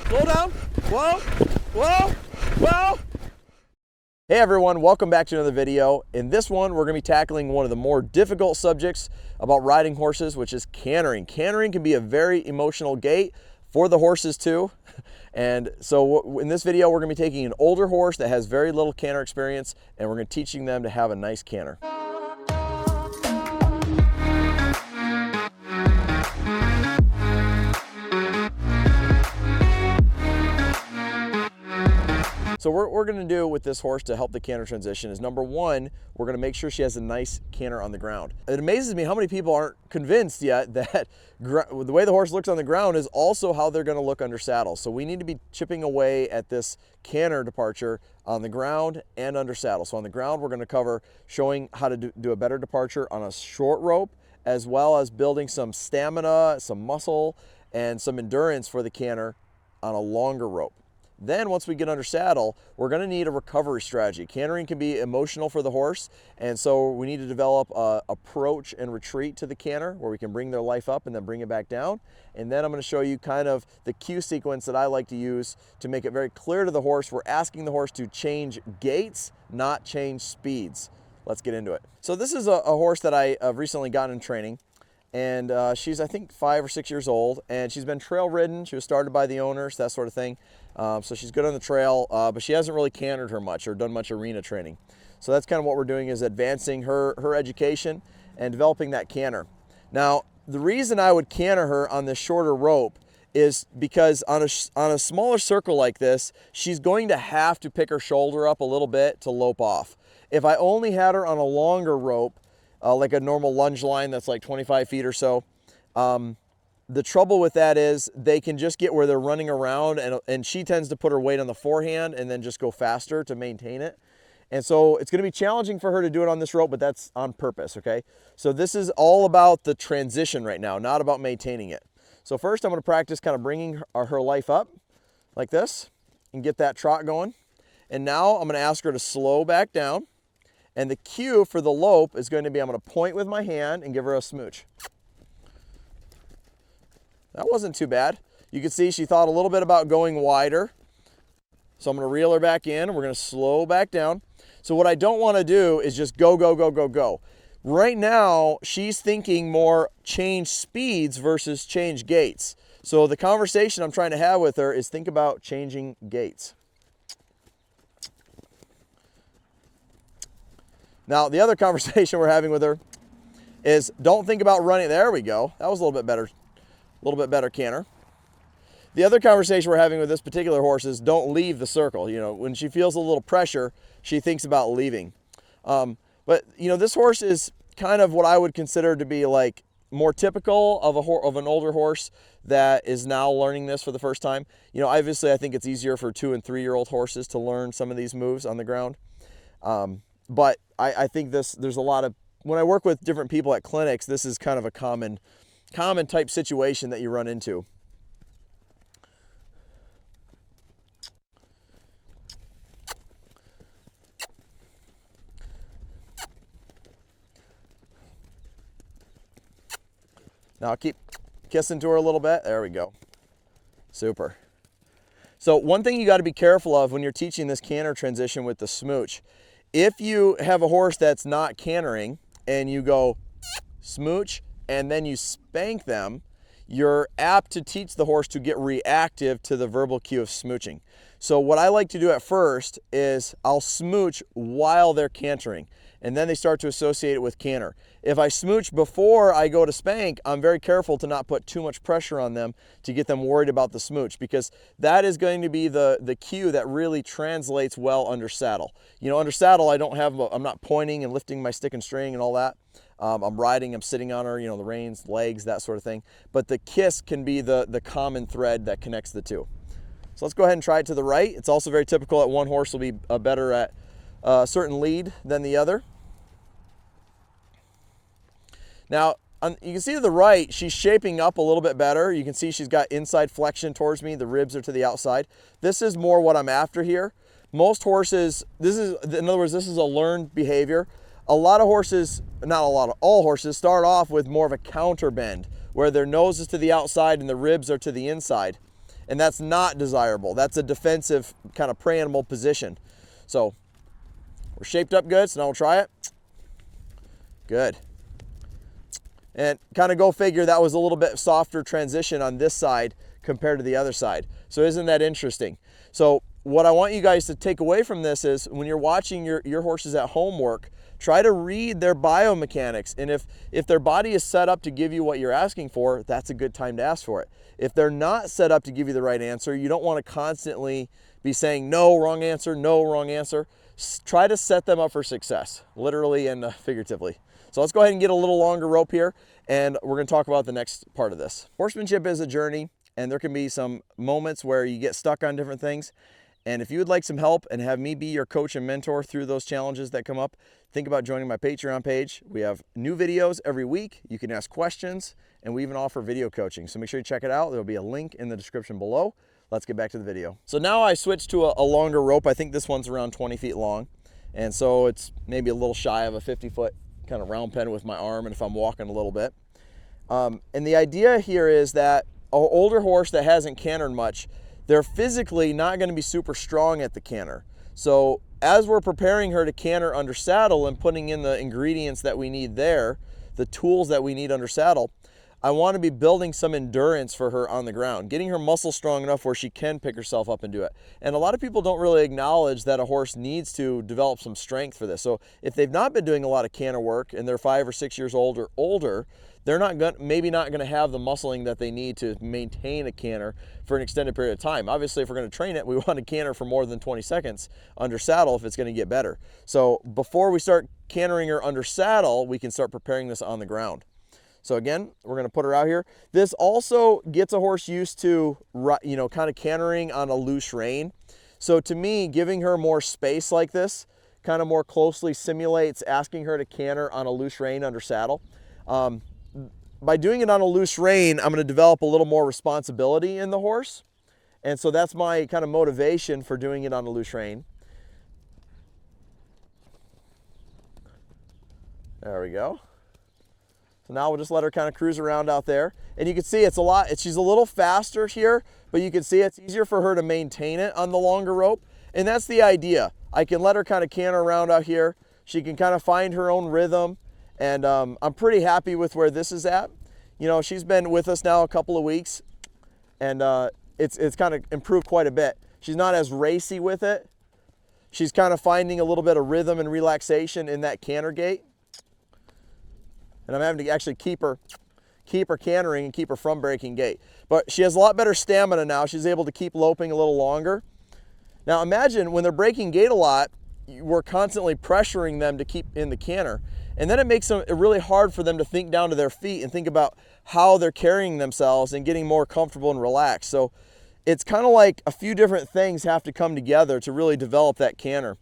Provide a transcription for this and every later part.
slow down. Whoa, whoa, whoa. Hey everyone, welcome back to another video. In this one, we're gonna be tackling one of the more difficult subjects about riding horses, which is cantering. Cantering can be a very emotional gait for the horses too. And so in this video, we're gonna be taking an older horse that has very little canter experience, and we're gonna teaching them to have a nice canter. So what we're going to do with this horse to help the canter transition is, number one, we're going to make sure she has a nice canter on the ground. It amazes me how many people aren't convinced yet that the way the horse looks on the ground is also how they're going to look under saddle. So we need to be chipping away at this canter departure on the ground and under saddle. So on the ground, we're going to cover showing how to do a better departure on a short rope, as well as building some stamina, some muscle, and some endurance for the canter on a longer rope. Then once we get under saddle, we're going to need a recovery strategy. Cantering can be emotional for the horse, and so we need to develop a approach and retreat to the canter where we can bring their life up and then bring it back down. And then I'm going to show you kind of the cue sequence that I like to use to make it very clear to the horse we're asking the horse to change gaits, not change speeds. Let's get into it. So this is a horse that I recently got in training. And she's, I think, 5 or 6 years old, and she's been trail ridden. She was started by the owners, that sort of thing. So she's good on the trail, but she hasn't really cantered her much or done much arena training. So that's kind of what we're doing, is advancing her education and developing that canter. Now, the reason I would canter her on this shorter rope is because on a smaller circle like this, she's going to have to pick her shoulder up a little bit to lope off. If I only had her on a longer rope, like a normal lunge line that's like 25 feet or so, the trouble with that is they can just get where they're running around, and she tends to put her weight on the forehand and then just go faster to maintain it. And so it's going to be challenging for her to do it on this rope, but that's on purpose, okay? So this is all about the transition right now, not about maintaining it. So first I'm going to practice kind of bringing her life up like this and get that trot going. And now I'm going to ask her to slow back down. And the cue for the lope is going to be, I'm going to point with my hand and give her a smooch. That wasn't too bad. You can see she thought a little bit about going wider. So I'm going to reel her back in, and we're going to slow back down. So what I don't want to do is just go, go, go, go, go. Right now, she's thinking more change speeds versus change gaits. So the conversation I'm trying to have with her is think about changing gaits. Now, the other conversation we're having with her is don't think about running. There we go. That was a little bit better canter. The other conversation we're having with this particular horse is don't leave the circle. You know, when she feels a little pressure, she thinks about leaving. But, you know, this horse is kind of what I would consider to be like more typical of an older horse that is now learning this for the first time. You know, obviously I think it's easier for 2- and 3-year-old horses to learn some of these moves on the ground. But I think there's a lot of, when I work with different people at clinics, this is kind of a common type situation that you run into. Now I'll keep kissing to her a little bit. There we go. Super. So one thing you got to be careful of when you're teaching this canter transition with the smooch, if you have a horse that's not cantering and you go smooch and then you spank them, you're apt to teach the horse to get reactive to the verbal cue of smooching. So what I like to do at first is I'll smooch while they're cantering, and then they start to associate it with canter. If I smooch before I go to spank, I'm very careful to not put too much pressure on them to get them worried about the smooch, because that is going to be the cue that really translates well under saddle. You know, under saddle, I'm not pointing and lifting my stick and string and all that. I'm riding, I'm sitting on her, you know, the reins, legs, that sort of thing. But the kiss can be the common thread that connects the two. So let's go ahead and try it to the right. It's also very typical that one horse will be better at a certain lead than the other. Now, you can see to the right, she's shaping up a little bit better. You can see she's got inside flexion towards me. The ribs are to the outside. This is more what I'm after here. Most horses, in other words, this is a learned behavior. A lot of horses, not a lot of, all horses start off with more of a counter bend, where their nose is to the outside and the ribs are to the inside. And that's not desirable. That's a defensive kind of pre-animal position. So we're shaped up good, so now we'll try it. Good. And kind of go figure, that was a little bit softer transition on this side compared to the other side. So isn't that interesting? So what I want you guys to take away from this is when you're watching your horses at home work, try to read their biomechanics. And if their body is set up to give you what you're asking for, that's a good time to ask for it. If they're not set up to give you the right answer, you don't want to constantly be saying, no, wrong answer, no, wrong answer. Try to set them up for success, literally and figuratively. So let's go ahead and get a little longer rope here, and we're going to talk about the next part of this. Horsemanship is a journey, and there can be some moments where you get stuck on different things. And if you would like some help and have me be your coach and mentor through those challenges that come up, think about joining my Patreon page. We have new videos every week. You can ask questions, and we even offer video coaching. So make sure you check it out. There'll be a link in the description below. Let's get back to the video. So now I switched to a longer rope. I think this one's around 20 feet long. And so it's maybe a little shy of a 50-foot kind of round pen with my arm, and if I'm walking a little bit. And the idea here is that an older horse that hasn't cantered much, they're physically not going to be super strong at the canter. So as we're preparing her to canter under saddle and putting in the ingredients that we need there, the tools that we need under saddle, I want to be building some endurance for her on the ground, getting her muscle strong enough where she can pick herself up and do it. And a lot of people don't really acknowledge that a horse needs to develop some strength for this. So if they've not been doing a lot of canter work and they're 5 or 6 years old or older, they're maybe not going to have the muscling that they need to maintain a canter for an extended period of time. Obviously, if we're going to train it, we want to canter for more than 20 seconds under saddle if it's going to get better. So before we start cantering her under saddle, we can start preparing this on the ground. So again, we're going to put her out here. This also gets a horse used to, kind of cantering on a loose rein. So to me, giving her more space like this kind of more closely simulates asking her to canter on a loose rein under saddle. By doing it on a loose rein, I'm going to develop a little more responsibility in the horse. And so that's my kind of motivation for doing it on a loose rein. There we go. So now we'll just let her kind of cruise around out there. And you can see she's a little faster here, but you can see it's easier for her to maintain it on the longer rope. And that's the idea. I can let her kind of canter around out here. She can kind of find her own rhythm. And I'm pretty happy with where this is at. You know, she's been with us now a couple of weeks, and it's kind of improved quite a bit. She's not as racy with it. She's kind of finding a little bit of rhythm and relaxation in that canter gait. And I'm having to actually keep her cantering and keep her from breaking gait. But she has a lot better stamina now. She's able to keep loping a little longer. Now imagine when they're breaking gait a lot, we're constantly pressuring them to keep in the canter. And then it makes it really hard for them to think down to their feet and think about how they're carrying themselves and getting more comfortable and relaxed. So it's kind of like a few different things have to come together to really develop that canter.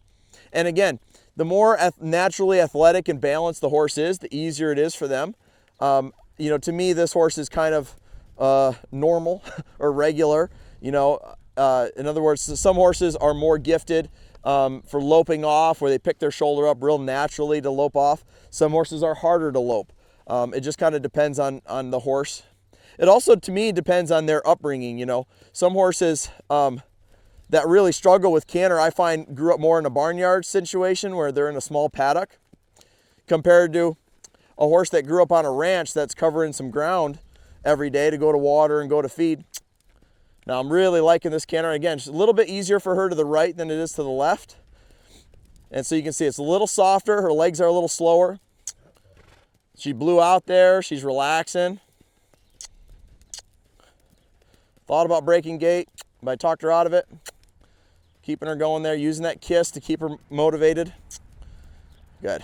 And again, the more naturally athletic and balanced the horse is, the easier it is for them. To me, this horse is kind of normal or regular. In other words, some horses are more gifted for loping off, where they pick their shoulder up real naturally to lope off. Some horses are harder to lope. It just kind of depends on the horse. It also, to me, depends on their upbringing. Some horses that really struggle with canter, I find, grew up more in a barnyard situation where they're in a small paddock, compared to a horse that grew up on a ranch that's covering some ground every day to go to water and go to feed. Now I'm really liking this canter. Again, it's a little bit easier for her to the right than it is to the left. And so you can see it's a little softer. Her legs are a little slower. She blew out there. She's relaxing. Thought about breaking gait, but I talked her out of it. Keeping her going there, using that kiss to keep her motivated. Good.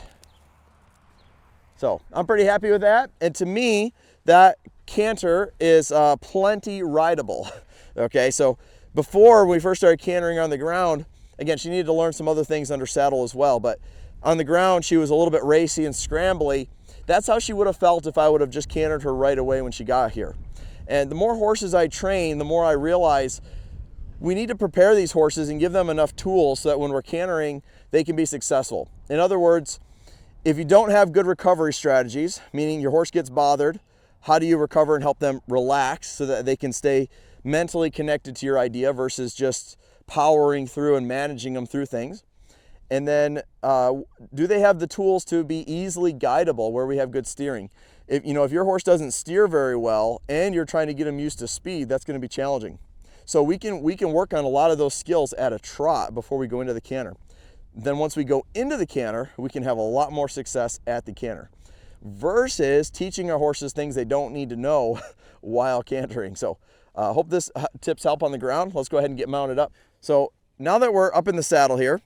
So I'm pretty happy with that. And to me, that canter is plenty rideable. Okay, so before we first started cantering on the ground, again, she needed to learn some other things under saddle as well, but on the ground, she was a little bit racy and scrambly. That's how she would have felt if I would have just cantered her right away when she got here. And the more horses I train, the more I realize we need to prepare these horses and give them enough tools so that when we're cantering, they can be successful. In other words, if you don't have good recovery strategies, meaning your horse gets bothered, how do you recover and help them relax so that they can stay mentally connected to your idea versus just powering through and managing them through things. And then do they have the tools to be easily guidable where we have good steering? If your horse doesn't steer very well and you're trying to get them used to speed, that's going to be challenging. So we can work on a lot of those skills at a trot before we go into the canter. Then once we go into the canter, we can have a lot more success at the canter versus teaching our horses things they don't need to know while cantering. So hope this tips help on the ground. Let's go ahead and get mounted up. So now that we're up in the saddle here,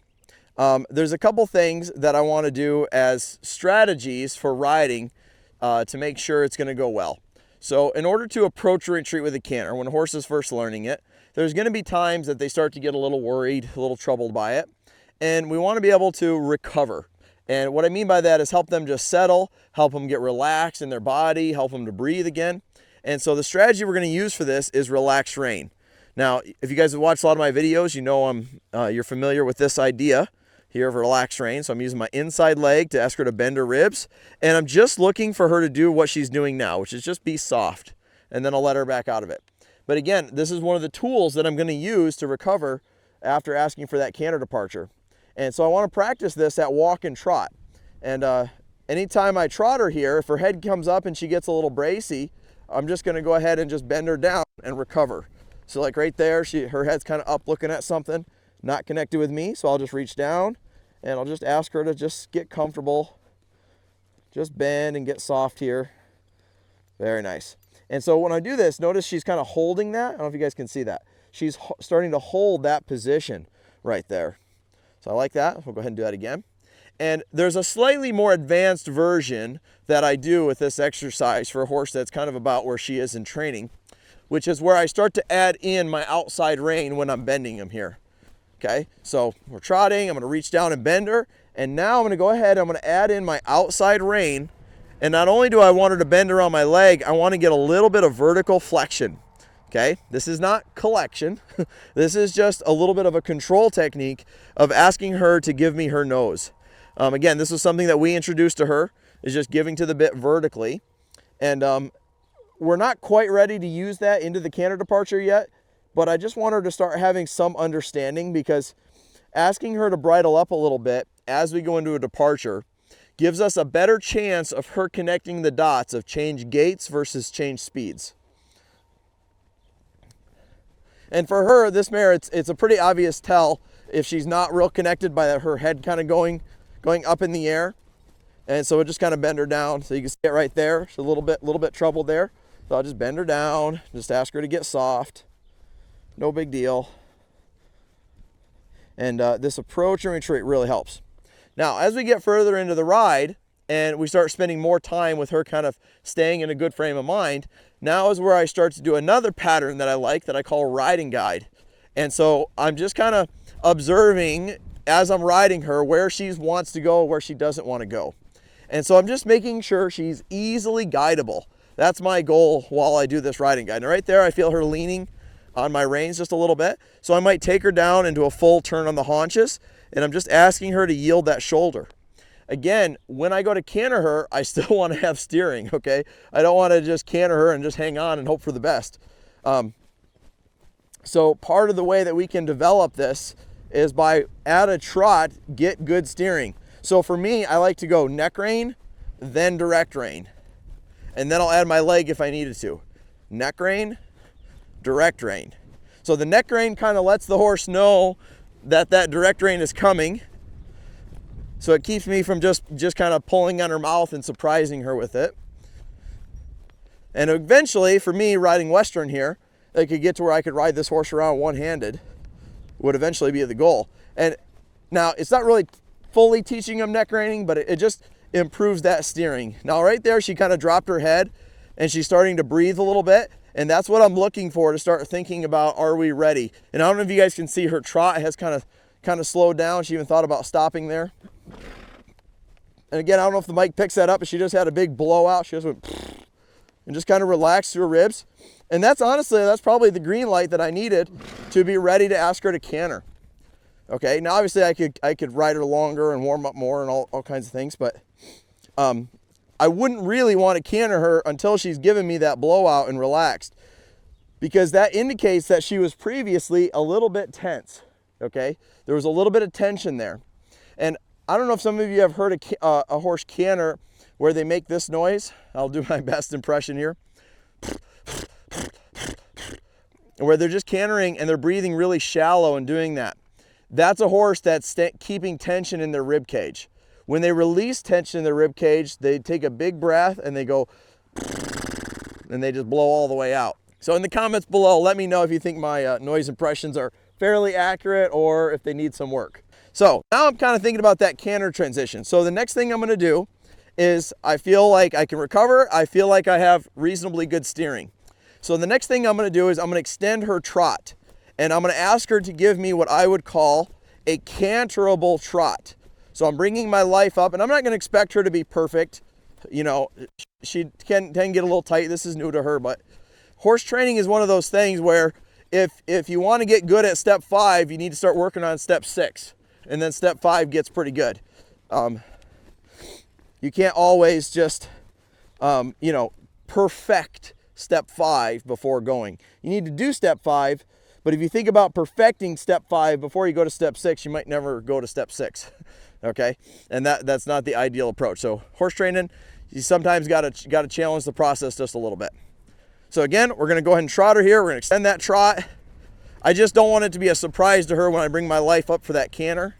there's a couple things that I want to do as strategies for riding to make sure it's going to go well. So in order to approach a retreat with a canter, when a horse is first learning it, there's going to be times that they start to get a little worried, a little troubled by it. And we want to be able to recover. And what I mean by that is help them just settle, help them get relaxed in their body, help them to breathe again. And so the strategy we're going to use for this is relaxed rein. Now, if you guys have watched a lot of my videos, you know you're familiar with this idea here of relaxed rein. So I'm using my inside leg to ask her to bend her ribs. And I'm just looking for her to do what she's doing now, which is just be soft. And then I'll let her back out of it. But again, this is one of the tools that I'm going to use to recover after asking for that canter departure. And so I want to practice this at walk and trot. And anytime I trot her here, if her head comes up and she gets a little bracy, I'm just going to go ahead and just bend her down and recover. So like right there, her head's kind of up looking at something, not connected with me. So I'll just reach down and I'll just ask her to just get comfortable. Just bend and get soft here. Very nice. And so when I do this, notice she's kind of holding that. I don't know if you guys can see that. She's starting to hold that position right there. So I like that. We'll go ahead and do that again. And there's a slightly more advanced version that I do with this exercise for a horse that's kind of about where she is in training, which is where I start to add in my outside rein when I'm bending him here. Okay, so we're trotting, I'm going to reach down and bend her, and now I'm going to go ahead, I'm going to add in my outside rein, and not only do I want her to bend around my leg, I want to get a little bit of vertical flexion. Okay, this is not collection. This is just a little bit of a control technique of asking her to give me her nose. Again, this is something that we introduced to her, is just giving to the bit vertically. And we're not quite ready to use that into the canter departure yet, but I just want her to start having some understanding, because asking her to bridle up a little bit as we go into a departure gives us a better chance of her connecting the dots of change gaits versus change speeds. And for her, this mare, it's a pretty obvious tell if she's not real connected by her head kind of going up in the air. And so we'll just kind of bend her down. So you can see it right there. She's a little bit troubled there. So I'll just bend her down, just ask her to get soft. No big deal. And this approach and retreat really helps. Now, as we get further into the ride and we start spending more time with her kind of staying in a good frame of mind, now is where I start to do another pattern that I like that I call riding guide. And so I'm just kind of observing as I'm riding her where she wants to go, where she doesn't want to go. And so I'm just making sure she's easily guidable. That's my goal while I do this riding guide. And right there, I feel her leaning on my reins just a little bit. So I might take her down into a full turn on the haunches, and I'm just asking her to yield that shoulder. Again, when I go to canter her, I still want to have steering, okay? I don't want to just canter her and just hang on and hope for the best. So part of the way that we can develop this is by, at a trot, get good steering. So for me, I like to go neck rein, then direct rein. And then I'll add my leg if I needed to. Neck rein, direct rein. So the neck rein kind of lets the horse know that that direct rein is coming. So it keeps me from just kind of pulling on her mouth and surprising her with it. And eventually, for me, riding Western here, I could get to where I could ride this horse around one-handed, would eventually be the goal. And now, it's not really fully teaching them neck reining, but it just improves that steering. Now, right there, she kind of dropped her head, and she's starting to breathe a little bit. And that's what I'm looking for to start thinking about, are we ready? And I don't know if you guys can see her trot has kind of slowed down. She even thought about stopping there. And again, I don't know if the mic picks that up, but she just had a big blowout. She just went and just kind of relaxed through her ribs. And that's probably the green light that I needed to be ready to ask her to canter. Okay, now obviously I could ride her longer and warm up more and all kinds of things, but I wouldn't really want to canter her until she's given me that blowout and relaxed. because that indicates that she was previously a little bit tense, okay? There was a little bit of tension there. And I don't know if some of you have heard a horse canter where they make this noise. I'll do my best impression here. Where they're just cantering and they're breathing really shallow and doing that. That's a horse that's keeping tension in their rib cage. When they release tension in their rib cage, they take a big breath and they go, and they just blow all the way out. So in the comments below, let me know if you think my noise impressions are fairly accurate or if they need some work. So now I'm kind of thinking about that canter transition. So the next thing I'm going to do is I feel like I can recover. I feel like I have reasonably good steering. So the next thing I'm going to do is I'm going to extend her trot. And I'm going to ask her to give me what I would call a canterable trot. So I'm bringing my life up, and I'm not going to expect her to be perfect. You know, she can get a little tight. This is new to her, but horse training is one of those things where if you want to get good at step 5, you need to start working on step 6. And then step 5 gets pretty good. You can't always just, you know, perfect step 5 before going. You need to do step 5. But if you think about perfecting step 5 before you go to step 6, you might never go to step 6, okay? And that's not the ideal approach. So horse training, you sometimes got to challenge the process just a little bit. So again, we're going to go ahead and trot her here. We're going to extend that trot. I just don't want it to be a surprise to her when I bring my life up for that canter.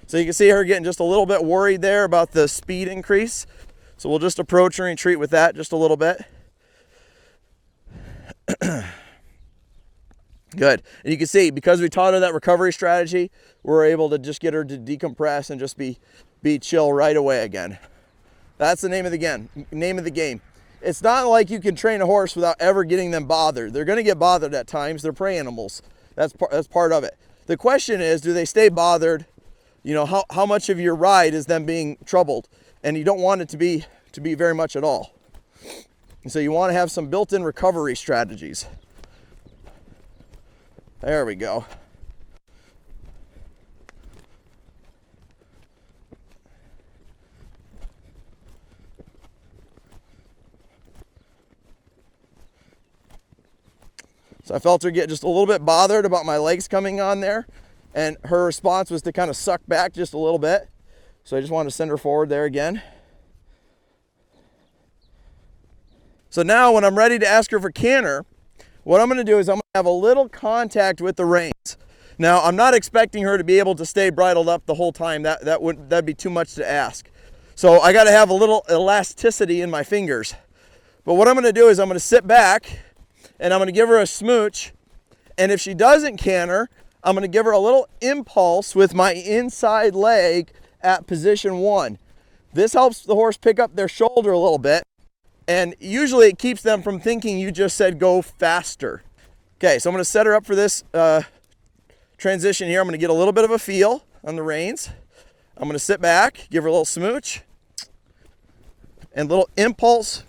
So you can see her getting just a little bit worried there about the speed increase. So we'll just approach her and treat with that just a little bit. Good. And you can see, because we taught her that recovery strategy, we're able to just get her to decompress and just be chill right away again. That's the name of the game. It's not like you can train a horse without ever getting them bothered. They're going to get bothered at times. They're prey animals. That's part of it. The question is, do they stay bothered? You know, how much of your ride is them being troubled? And you don't want it to be very much at all. And so you want to have some built-in recovery strategies. There we go. So I felt her get just a little bit bothered about my legs coming on there. And her response was to kind of suck back just a little bit. So I just wanted to send her forward there again. So now when I'm ready to ask her for canter, what I'm going to do is I'm going to have a little contact with the reins. Now I'm not expecting her to be able to stay bridled up the whole time. That'd be too much to ask. So I got to have a little elasticity in my fingers. But what I'm going to do is I'm going to sit back and I'm going to give her a smooch. And if she doesn't canter, I'm going to give her a little impulse with my inside leg at position 1. This helps the horse pick up their shoulder a little bit, and usually it keeps them from thinking you just said go faster. Okay, so I'm going to set her up for this transition here. I'm going to get a little bit of a feel on the reins. I'm going to sit back, give her a little smooch, and a little impulse.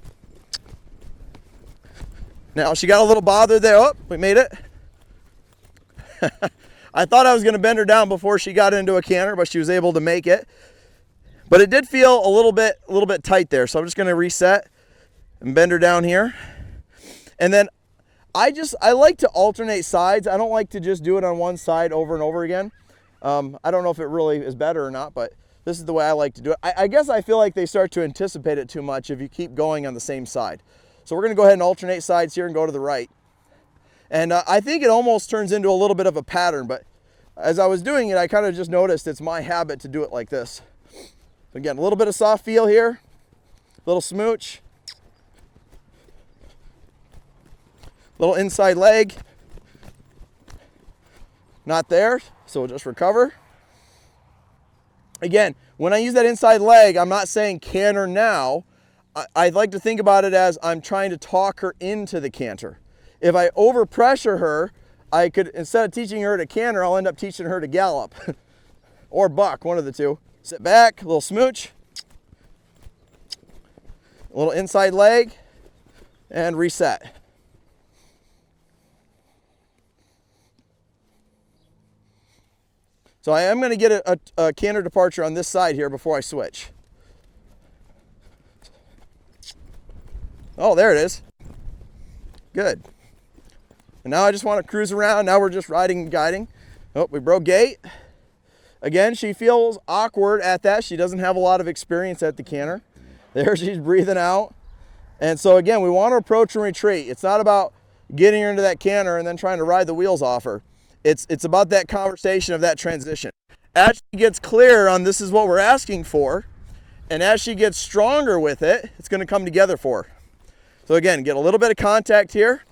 Now she got a little bothered there. Oh, we made it. I thought I was going to bend her down before she got into a canter, but she was able to make it. But it did feel a little bit tight there. So I'm just going to reset and bend her down here. And then I like to alternate sides. I don't like to just do it on one side over and over again. I don't know if it really is better or not, but this is the way I like to do it. I guess I feel like they start to anticipate it too much if you keep going on the same side. So we're going to go ahead and alternate sides here and go to the right. And I think it almost turns into a little bit of a pattern, but as I was doing it, I kind of just noticed it's my habit to do it like this. Again, a little bit of soft feel here, little smooch, little inside leg, not there, so we'll just recover. Again, when I use that inside leg, I'm not saying canter now. I'd like to think about it as I'm trying to talk her into the canter. If I overpressure her, I could, instead of teaching her to canter, I'll end up teaching her to gallop or buck, one of the two. Sit back, a little smooch, a little inside leg, and reset. So I am going to get a canter departure on this side here before I switch. Oh, there it is. Good. And now I just want to cruise around. Now we're just riding and guiding. Oh, we broke gate. Again, she feels awkward at that. She doesn't have a lot of experience at the canter. There she's breathing out. And so again, we want to approach and retreat. It's not about getting her into that canter and then trying to ride the wheels off her. It's about that conversation of that transition. As she gets clear on this is what we're asking for, and as she gets stronger with it, it's going to come together for her. So again, get a little bit of contact here.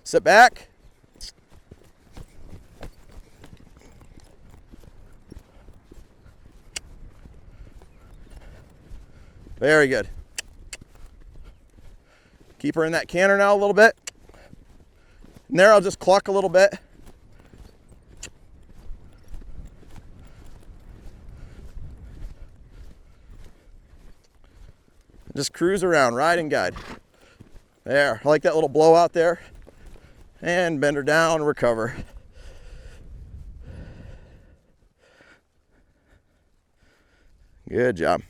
Sit back. Very good. Keep her in that canter now a little bit. And there I'll just cluck a little bit. Just cruise around, ride and guide. There, I like that little blowout there. And bend her down, recover. Good job.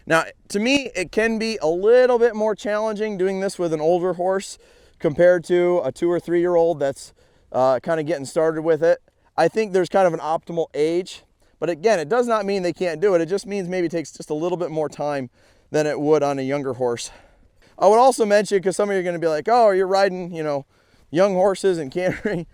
Now, to me, it can be a little bit more challenging doing this with an older horse compared to a 2 or 3 year old that's kind of getting started with it. I think there's kind of an optimal age, but again, it does not mean they can't do it. It just means maybe it takes just a little bit more time than it would on a younger horse. I would also mention, because some of you are going to be like, oh, you're riding, you know, young horses and cantering.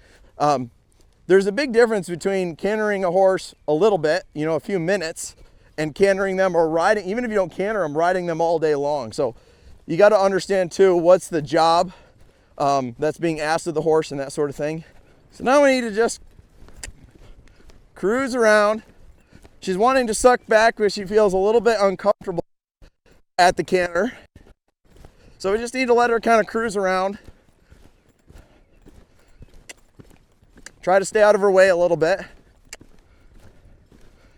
There's a big difference between cantering a horse a little bit, you know, a few minutes, and cantering them or riding, even if you don't canter them, riding them all day long. So you got to understand too, what's the job that's being asked of the horse and that sort of thing. So now we need to just cruise around. She's wanting to suck back because she feels a little bit uncomfortable at the canter. So we just need to let her kind of cruise around. Try to stay out of her way a little bit.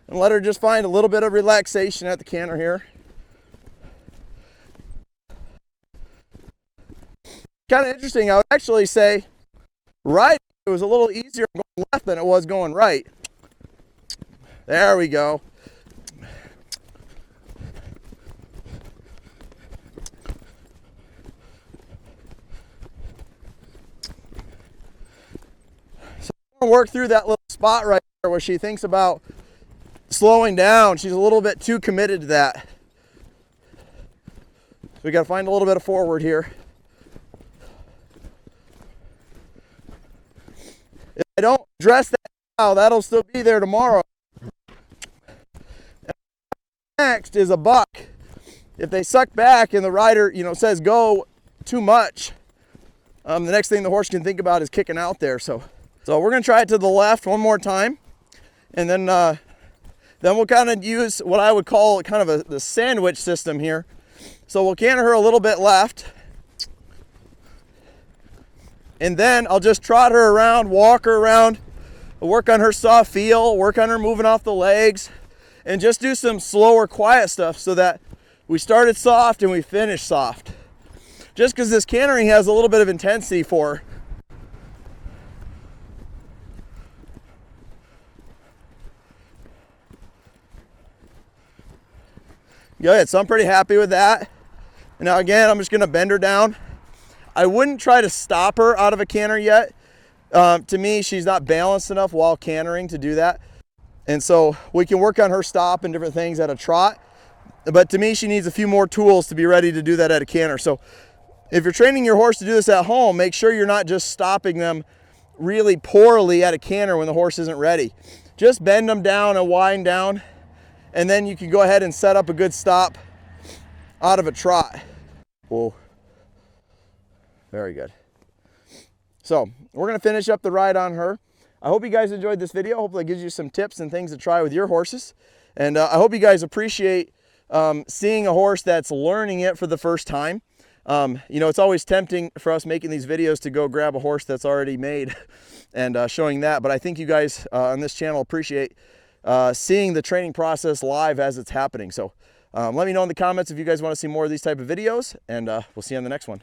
And let her just find a little bit of relaxation at the canter here. Kind of interesting, I would actually say right, it was a little easier going left than it was going right. There we go. So I'm going to work through that little spot right there where she thinks about slowing down. She's a little bit too committed to that. So we got to find a little bit of forward here. If I don't address that now, that'll still be there tomorrow. Next is a buck. If they suck back and the rider, you know, says go too much, the next thing the horse can think about is kicking out there. So we're going to try it to the left one more time, and then we'll kind of use what I would call kind of the sandwich system here. So we'll canter her a little bit left, and then I'll just trot her around, walk her around, work on her soft feel, work on her moving off the legs, and just do some slower, quiet stuff so that we started soft and we finish soft. Just because this cantering has a little bit of intensity for her. Good, so I'm pretty happy with that. And now again, I'm just gonna bend her down. I wouldn't try to stop her out of a canter yet. To me, she's not balanced enough while cantering to do that. And so we can work on her stop and different things at a trot. But to me, she needs a few more tools to be ready to do that at a canter. So if you're training your horse to do this at home, make sure you're not just stopping them really poorly at a canter when the horse isn't ready. Just bend them down and wind down, and then you can go ahead and set up a good stop out of a trot. Whoa. Very good. So we're going to finish up the ride on her. I hope you guys enjoyed this video. Hopefully it gives you some tips and things to try with your horses. And I hope you guys appreciate seeing a horse that's learning it for the first time. You know, it's always tempting for us making these videos to go grab a horse that's already made and showing that. But I think you guys on this channel appreciate seeing the training process live as it's happening. So let me know in the comments if you guys want to see more of these type of videos, and we'll see you on the next one.